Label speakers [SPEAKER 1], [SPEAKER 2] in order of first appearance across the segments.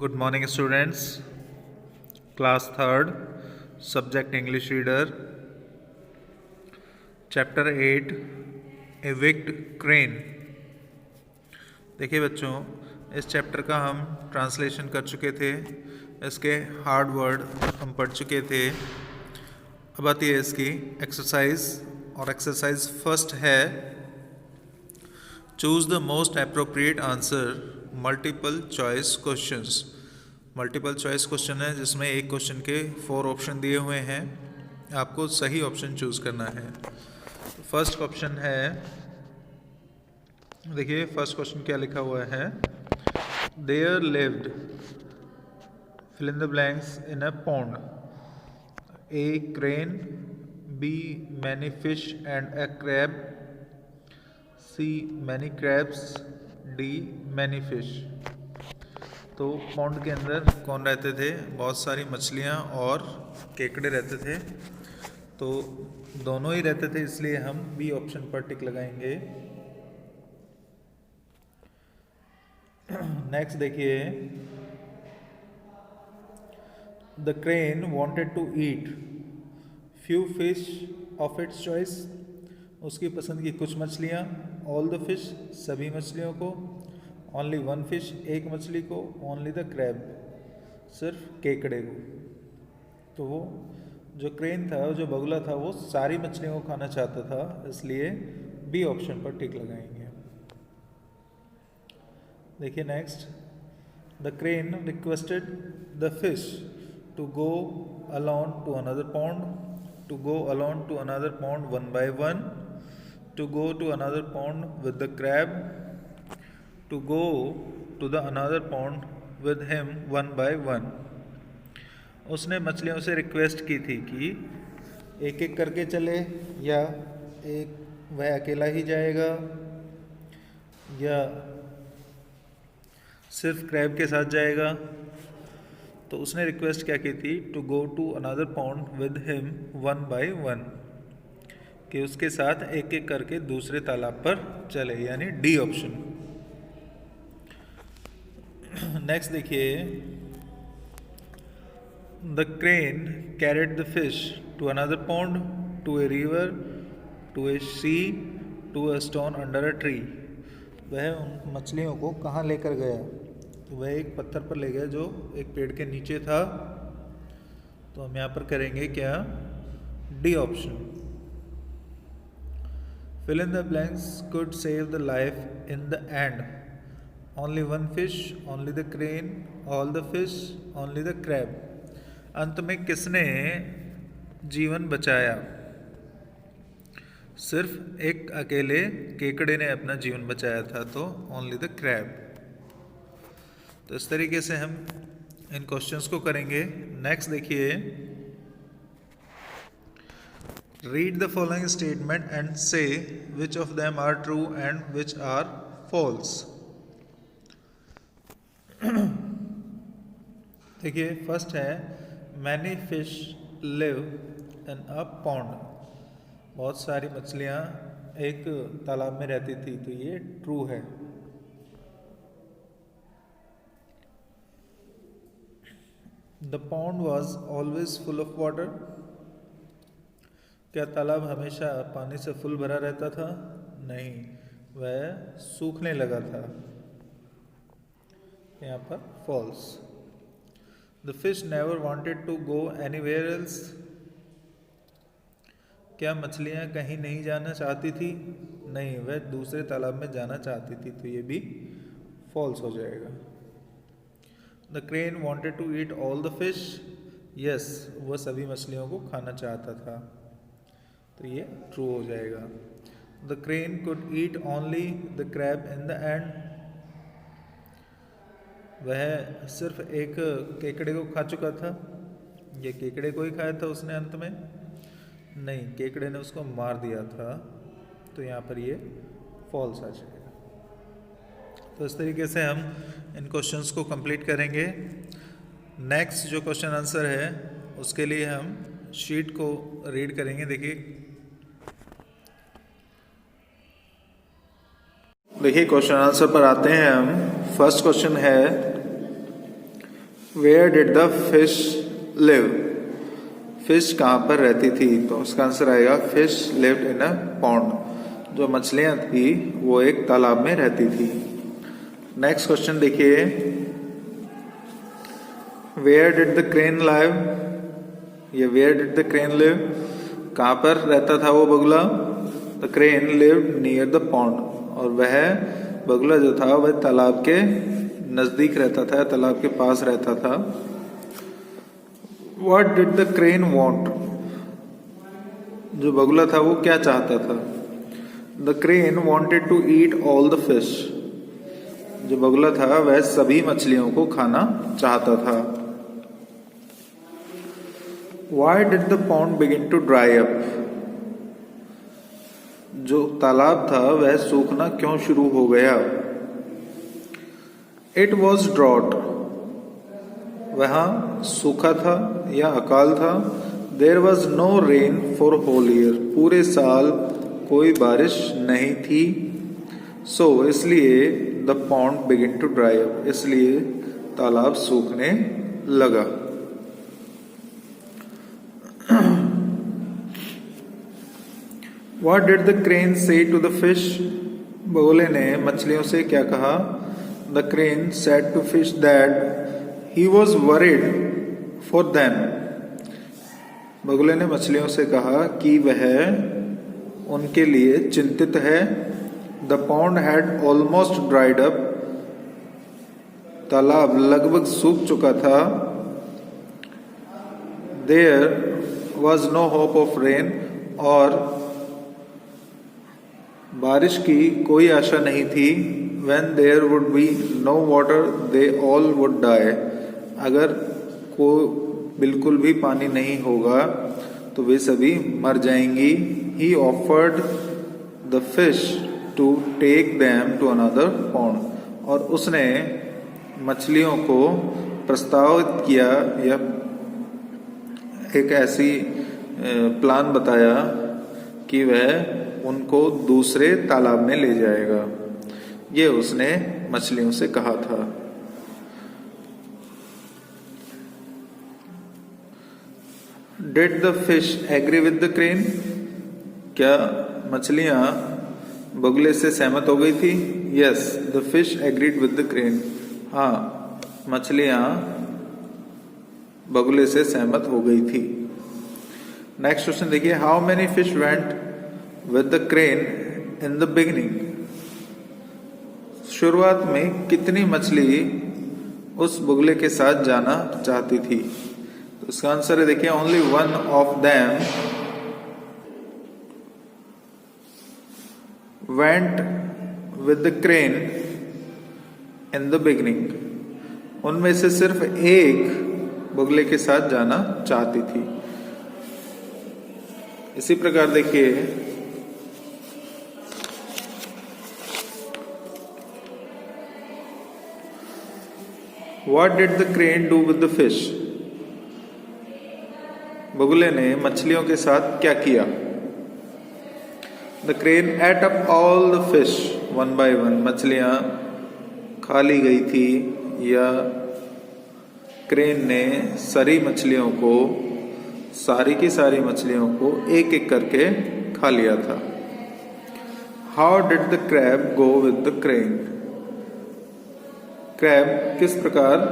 [SPEAKER 1] Good morning, students. Class 3rd, Subject English Reader, Chapter 8, Evict Crane. देखिए बच्चों, इस chapter का हम ट्रांसलेशन कर चुके थे, इसके हार्ड वर्ड हम पढ़ चुके थे। अब आती है इसकी एक्सरसाइज, और एक्सरसाइज फर्स्ट है choose the most appropriate answer multiple choice questions. Multiple choice question है जिसमें एक क्वेश्चन के 4 ऑप्शन दिए हुए हैं, आपको सही ऑप्शन चूज करना है। तो फर्स्ट ऑप्शन है, देखिए फर्स्ट क्वेश्चन क्या लिखा हुआ है। There lived fill in the blanks in a pond, A crane, B many fish and a crab, C many crabs, D many fish. तो पॉन्ड के अंदर कौन रहते थे? बहुत सारी मछलियाँ और केकड़े रहते थे। तो दोनों ही रहते थे, इसलिए हम बी ऑप्शन पर टिक लगाएंगे। नेक्स्ट देखिए, the crane wanted to eat few fish of its choice, उसकी पसंद की कुछ मछलियाँ, ऑल द फिश सभी मछलियों को, ओनली वन फिश एक मछली को, ओनली द क्रैब सिर्फ केकड़े को। तो वो जो क्रेन था, जो बगुला था, वो सारी मछलियों को खाना चाहता था, इसलिए बी ऑप्शन पर टिक लगाएंगे। देखिए next, the crane requested the fish to go alone to another pond, to go alone to another pond one by one, to go to another pond with the crab, to go to the another pond with him one by one. उसने मछलियों से request की थी कि एक एक करके चले, या एक वह अकेला ही जाएगा, या सिर्फ क्रैब के साथ जाएगा। तो उसने रिक्वेस्ट क्या की थी? To go to another pond with him one by one, कि उसके साथ एक एक करके दूसरे तालाब पर चले, यानी डी ऑप्शन। नेक्स्ट देखिए, the crane carried the fish to another pond, to a river, to a sea, to a stone under a tree. वह उन मछलियों को कहाँ लेकर गया? वह एक पत्थर पर ले गया जो एक पेड़ के नीचे था। तो हम यहाँ पर करेंगे क्या? D option. Fill in the blanks could save the life in the end. Only one fish, only the crane, all the fish, only the crab. अंत में किसने जीवन बचाया? सिर्फ एक अकेले केकड़े ने अपना जीवन बचाया था, तो only the crab। तो इस तरीके से हम इन क्वेश्चंस को करेंगे। नेक्स्ट देखिए, read the following statement and say which of them are true and which are false. देखिए फर्स्ट है, many fish live in a pond, बहुत सारी मछलियाँ एक तालाब में रहती थी, तो ये ट्रू है। The pond was always full of water, क्या तालाब हमेशा पानी से फुल भरा रहता था? नहीं, वह सूखने लगा था, यहाँ पर false. The fish never wanted to go anywhere else, क्या मछलियाँ कहीं नहीं जाना चाहती थी? नहीं, वह दूसरे तालाब में जाना चाहती थी, तो ये भी फॉल्स हो जाएगा। The crane wanted to eat all the fish, yes, वह सभी मछलियों को खाना चाहता था, तो ये ट्रू हो जाएगा। The crane could eat only the crab in the end, वह सिर्फ एक केकड़े को खा चुका था, ये केकड़े को ही खाया था उसने अंत में? नहीं, केकड़े ने उसको मार दिया था, तो यहाँ पर ये फॉल्स आ जाएगा। तो इस तरीके से हम इन क्वेश्चंस को कंप्लीट करेंगे। नेक्स्ट जो क्वेश्चन आंसर है उसके लिए हम शीट को रीड करेंगे। देखिए क्वेश्चन आंसर पर आते हैं हम। फर्स्ट क्वेश्चन है, where did the fish live, fish कहाँ पर रहती थी? तो उसका आंसर आएगा fish lived in a pond, जो मछलियां थी वो एक तालाब में रहती थी। नेक्स्ट क्वेश्चन देखिए, where did the crane live, ये where did the crane live, कहाँ पर रहता था वो बगुला? The crane lived near the pond, और वह बगुला जो था वह तालाब के नजदीक रहता था, तालाब के पास रहता था। What did the crane want, जो बगुला था वो क्या चाहता था? The crane wanted to eat all the fish, जो बगुला था वह सभी मछलियों को खाना चाहता था। Why did the pond begin to dry up, जो तालाब था वह सूखना क्यों शुरू हो गया? It was drought, वहाँ सूखा था या अकाल था। There was no rain for whole year, पूरे साल कोई बारिश नहीं थी। So इसलिए the pond began to dry up, इसलिए तालाब सूखने लगा। What did the crane say to the fish, बगुले ने मछलियों से क्या कहा? The crane said to fish that he was worried for them, बगुले ने मछलियों से कहा कि वह उनके लिए चिंतित है। The pond had almost dried up, तालाब लगभग सूख चुका था। There was no hope of rain, और बारिश की कोई आशा नहीं थी। When there would be no water, they all would die, अगर को बिल्कुल भी पानी नहीं होगा तो वे सभी मर जाएंगी। He offered the fish to take them to another pond, और उसने मछलियों को प्रस्तावित किया या एक ऐसी प्लान बताया कि वह उनको दूसरे तालाब में ले जाएगा, ये उसने मछलियों से कहा था। Did the fish agree with the crane, क्या मछलियां बगुले से सहमत हो गई थी? Yes, the fish agreed with the crane, हाँ मछलियां बगुले से सहमत हो गई थी। नेक्स्ट क्वेश्चन देखिए, how many fish went with the crane in the beginning, शुरुआत में कितनी मछली उस बगुले के साथ जाना चाहती थी? तो इसका आंसर है देखिए, only one of them went with the crane in the beginning, उनमें से सिर्फ एक बगुले के साथ जाना चाहती थी। इसी प्रकार देखिए, What did the crane do with the fish, बगुले ने मछलियों के साथ क्या किया? The crane ate up all the fish one by one, मछलियां खा ली गई थी या क्रेन ने सारी मछलियों को, सारी की सारी मछलियों को एक एक करके खा लिया था। How did the crab go with the crane, crab किस प्रकार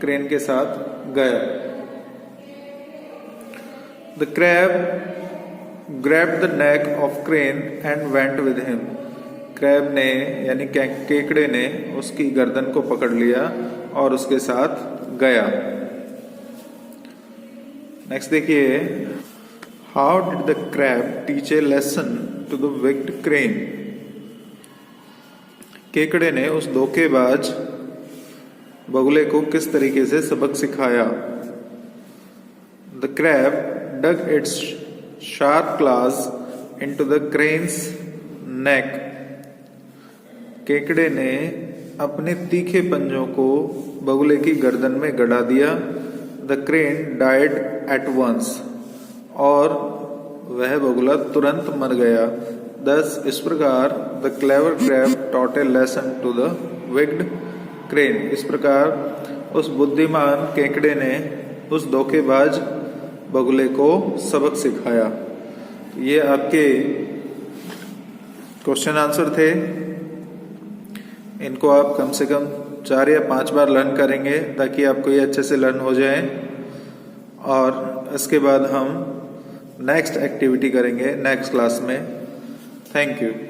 [SPEAKER 1] क्रेन के साथ गया? The crab grabbed the neck of crane and went with him, crab ने यानी केकड़े ने उसकी गर्दन को पकड़ लिया और उसके साथ गया। नेक्स्ट देखिए, how did the crab teach a lesson to the wicked crane, केकड़े ने उस धोखेबाज बगुले को किस तरीके से सबक सिखाया? The crab dug its sharp claws into the crane's neck, केकड़े ने अपने तीखे पंजों को बगुले की गर्दन में गड़ा दिया। The crane died at once, और वह बगुला तुरंत मर गया। दस इस प्रकार the clever crab taught a lesson to the wicked crane, इस प्रकार उस बुद्धिमान केकड़े ने उस धोखेबाज बगुले को सबक सिखाया। ये आपके क्वेश्चन आंसर थे। इनको आप कम से कम 4 या 5 बार लर्न करेंगे ताकि आपको ये अच्छे से लर्न हो जाए। और इसके बाद हम नेक्स्ट एक्टिविटी करेंगे नेक्स्ट क्लास में। Thank you.